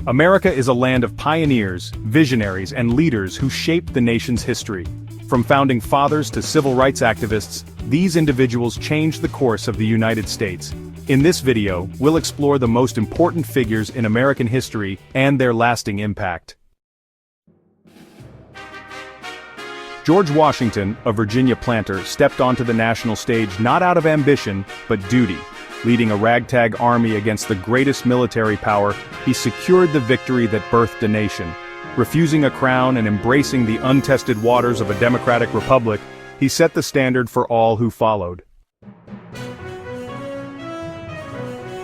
America is a land of pioneers, visionaries, and leaders who shaped the nation's history. From founding fathers to civil rights activists, these individuals changed the course of the United States. In this video, we'll explore the most important figures in American history and their lasting impact. George Washington, a Virginia planter, stepped onto the national stage not out of ambition, but duty. Leading a ragtag army against the greatest military power, he secured the victory that birthed a nation. Refusing a crown and embracing the untested waters of a democratic republic, he set the standard for all who followed.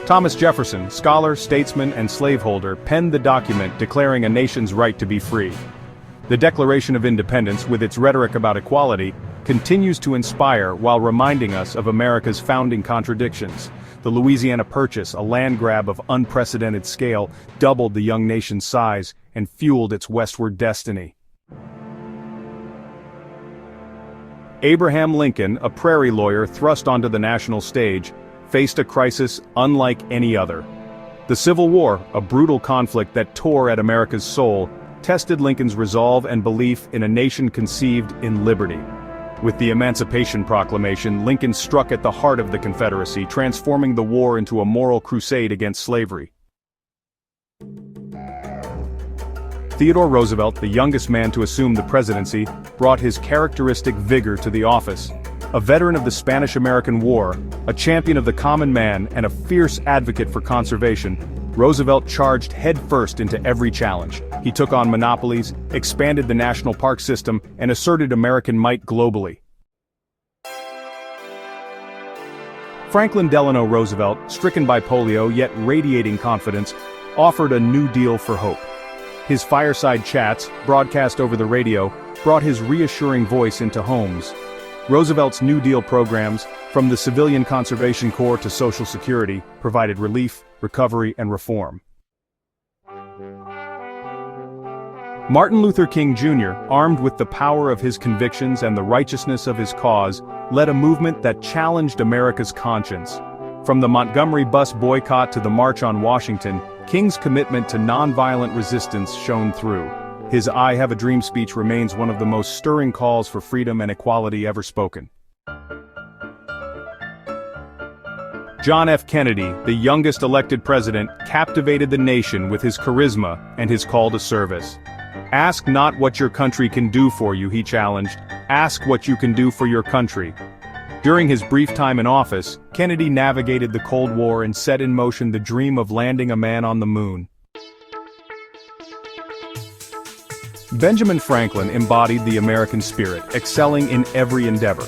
Thomas Jefferson, scholar, statesman, and slaveholder, penned the document declaring a nation's right to be free. The Declaration of Independence, with its rhetoric about equality, continues to inspire while reminding us of America's founding contradictions. The Louisiana Purchase, a land grab of unprecedented scale, doubled the young nation's size and fueled its westward destiny. Abraham Lincoln, a prairie lawyer thrust onto the national stage, faced a crisis unlike any other. The Civil War, a brutal conflict that tore at America's soul, tested Lincoln's resolve and belief in a nation conceived in liberty. With the Emancipation Proclamation, Lincoln struck at the heart of the Confederacy, transforming the war into a moral crusade against slavery. Theodore Roosevelt, the youngest man to assume the presidency, brought his characteristic vigor to the office. A veteran of the Spanish-American War, a champion of the common man, and a fierce advocate for conservation, Roosevelt charged headfirst into every challenge. He took on monopolies, expanded the national park system, and asserted American might globally. Franklin Delano Roosevelt, stricken by polio yet radiating confidence, offered a New Deal for hope. His fireside chats, broadcast over the radio, brought his reassuring voice into homes. Roosevelt's New Deal programs, from the Civilian Conservation Corps to Social Security, provided relief, recovery, and reform. Martin Luther King Jr., armed with the power of his convictions and the righteousness of his cause, led a movement that challenged America's conscience. From the Montgomery bus boycott to the March on Washington, King's commitment to nonviolent resistance shone through. His "I Have a Dream" speech remains one of the most stirring calls for freedom and equality ever spoken. John F. Kennedy, the youngest elected president, captivated the nation with his charisma and his call to service. "Ask not what your country can do for you," he challenged. "Ask what you can do for your country." During his brief time in office, Kennedy navigated the Cold War and set in motion the dream of landing a man on the moon. Benjamin Franklin embodied the American spirit, excelling in every endeavor.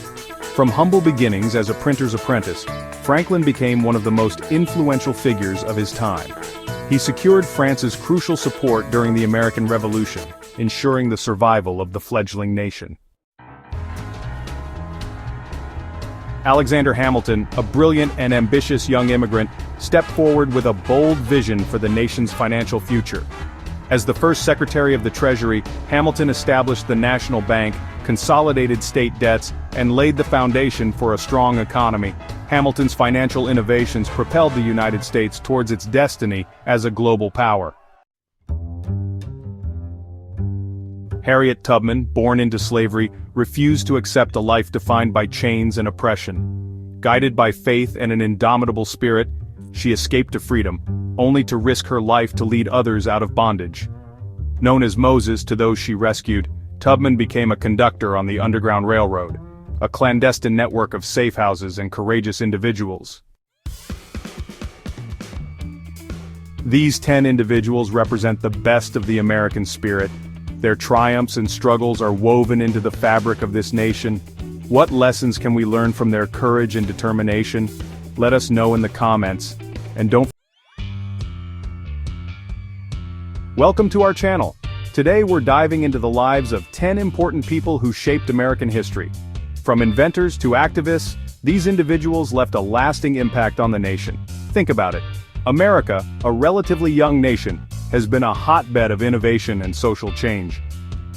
From humble beginnings as a printer's apprentice, Franklin became one of the most influential figures of his time. He secured France's crucial support during the American Revolution, ensuring the survival of the fledgling nation. Alexander Hamilton, a brilliant and ambitious young immigrant, stepped forward with a bold vision for the nation's financial future. As the first Secretary of the Treasury, Hamilton established the National Bank, consolidated state debts, and laid the foundation for a strong economy. Hamilton's financial innovations propelled the United States towards its destiny as a global power. Harriet Tubman, born into slavery, refused to accept a life defined by chains and oppression. Guided by faith and an indomitable spirit, she escaped to freedom, only to risk her life to lead others out of bondage. Known as Moses to those she rescued, Tubman became a conductor on the Underground Railroad, a clandestine network of safe houses and courageous individuals. These 10 individuals represent the best of the American spirit. Their triumphs and struggles are woven into the fabric of this nation. What lessons can we learn from their courage and determination? Let us know in the comments. And don't Welcome to our channel. Today we're diving into the lives of 10 important people who shaped American history. From inventors to activists, these individuals left a lasting impact on the nation. Think about it. America, a relatively young nation, has been a hotbed of innovation and social change.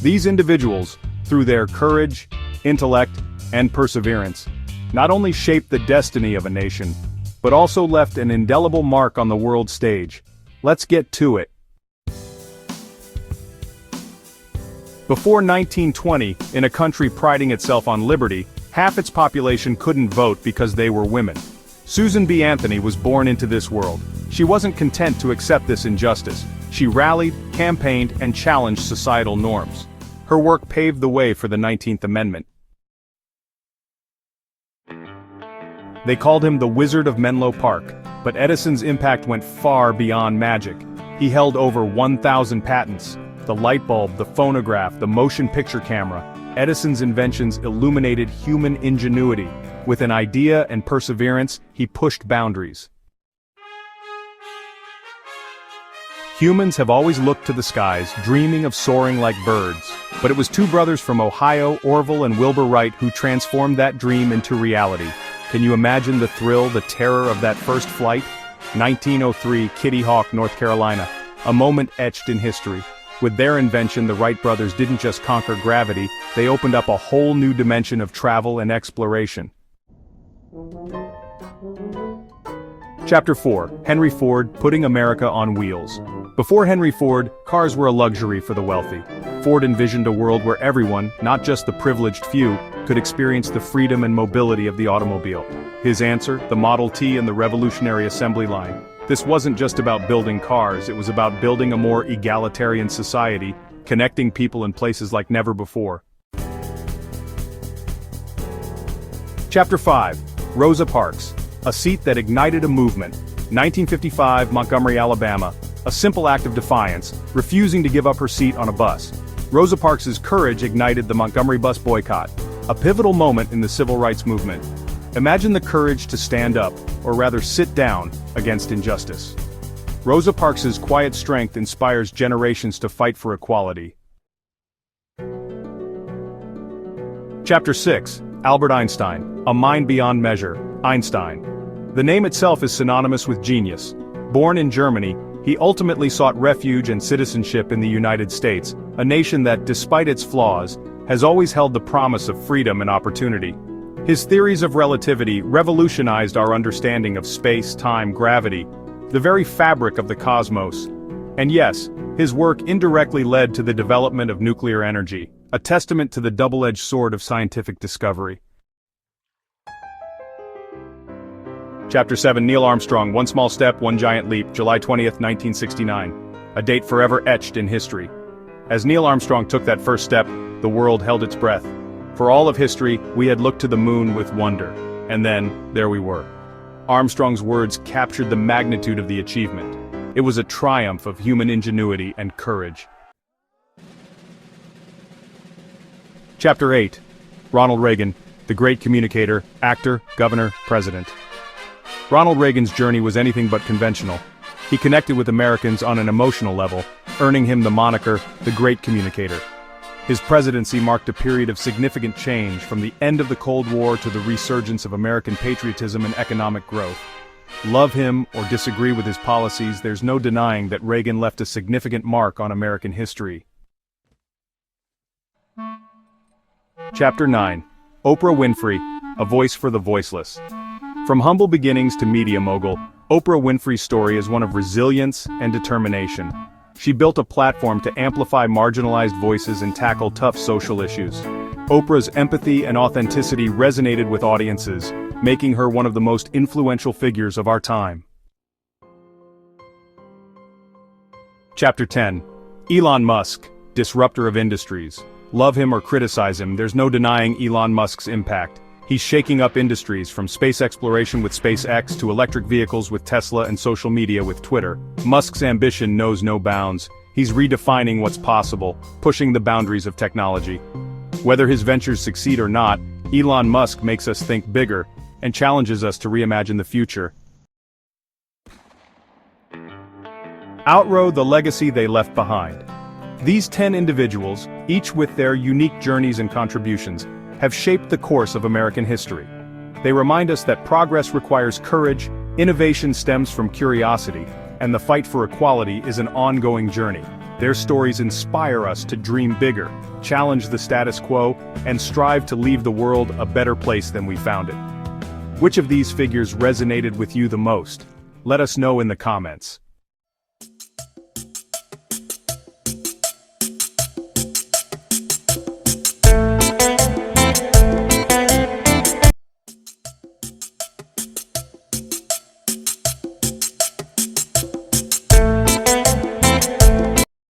These individuals, through their courage, intellect, and perseverance, not only shaped the destiny of a nation, but also left an indelible mark on the world stage. Let's get to it. Before 1920, in a country priding itself on liberty, half its population couldn't vote because they were women. Susan B. Anthony was born into this world. She wasn't content to accept this injustice. She rallied, campaigned, and challenged societal norms. Her work paved the way for the 19th Amendment. They called him the Wizard of Menlo Park, but Edison's impact went far beyond magic. He held over 1,000 patents. The light bulb, the phonograph, the motion picture camera. Edison's inventions illuminated human ingenuity. With an idea and perseverance, he pushed boundaries. Humans have always looked to the skies, dreaming of soaring like birds. But it was two brothers from Ohio, Orville and Wilbur Wright, who transformed that dream into reality. Can you imagine the thrill, the terror of that first flight? 1903, Kitty Hawk, North Carolina. A moment etched in history. With their invention, the Wright brothers didn't just conquer gravity, they opened up a whole new dimension of travel and exploration. Chapter 4. Henry Ford, Putting America on Wheels. Before Henry Ford, cars were a luxury for the wealthy. Ford envisioned a world where everyone, not just the privileged few, could experience the freedom and mobility of the automobile. His answer, the Model T and the revolutionary assembly line. This wasn't just about building cars, it was about building a more egalitarian society, connecting people in places like never before. Chapter 5. Rosa Parks. A seat that ignited a movement. 1955, Montgomery, Alabama. A simple act of defiance, refusing to give up her seat on a bus. Rosa Parks' courage ignited the Montgomery bus boycott. A pivotal moment in the civil rights movement. Imagine the courage to stand up, or rather sit down, against injustice. Rosa Parks' quiet strength inspires generations to fight for equality. Chapter 6. Albert Einstein. A mind beyond measure. Einstein. The name itself is synonymous with genius. Born in Germany, he ultimately sought refuge and citizenship in the United States, a nation that, despite its flaws, has always held the promise of freedom and opportunity. His theories of relativity revolutionized our understanding of space, time, gravity, the very fabric of the cosmos. And yes, his work indirectly led to the development of nuclear energy, a testament to the double-edged sword of scientific discovery. Chapter 7. Neil Armstrong, One Small Step, One Giant Leap, July 20th, 1969. A date forever etched in history. As Neil Armstrong took that first step, the world held its breath. For all of history, we had looked to the moon with wonder. And then, there we were. Armstrong's words captured the magnitude of the achievement. It was a triumph of human ingenuity and courage. Chapter 8. Ronald Reagan, the great communicator, actor, governor, president. Ronald Reagan's journey was anything but conventional. He connected with Americans on an emotional level, earning him the moniker, the Great Communicator. His presidency marked a period of significant change, from the end of the Cold War to the resurgence of American patriotism and economic growth. Love him or disagree with his policies, there's no denying that Reagan left a significant mark on American history. Chapter 9. Oprah Winfrey, a voice for the voiceless. From humble beginnings to media mogul, Oprah Winfrey's story is one of resilience and determination. She built a platform to amplify marginalized voices and tackle tough social issues. Oprah's empathy and authenticity resonated with audiences, making her one of the most influential figures of our time. Chapter 10. Elon Musk, disruptor of industries. Love him or criticize him, there's no denying Elon Musk's impact. He's shaking up industries, from space exploration with SpaceX to electric vehicles with Tesla and social media with Twitter. Musk's ambition knows no bounds. He's redefining what's possible, pushing the boundaries of technology. Whether his ventures succeed or not, Elon Musk makes us think bigger and challenges us to reimagine the future. Outgrow the legacy they left behind. These 10 individuals, each with their unique journeys and contributions, have shaped the course of American history. They remind us that progress requires courage, innovation stems from curiosity, and the fight for equality is an ongoing journey. Their stories inspire us to dream bigger, challenge the status quo, and strive to leave the world a better place than we found it. Which of these figures resonated with you the most? Let us know in the comments.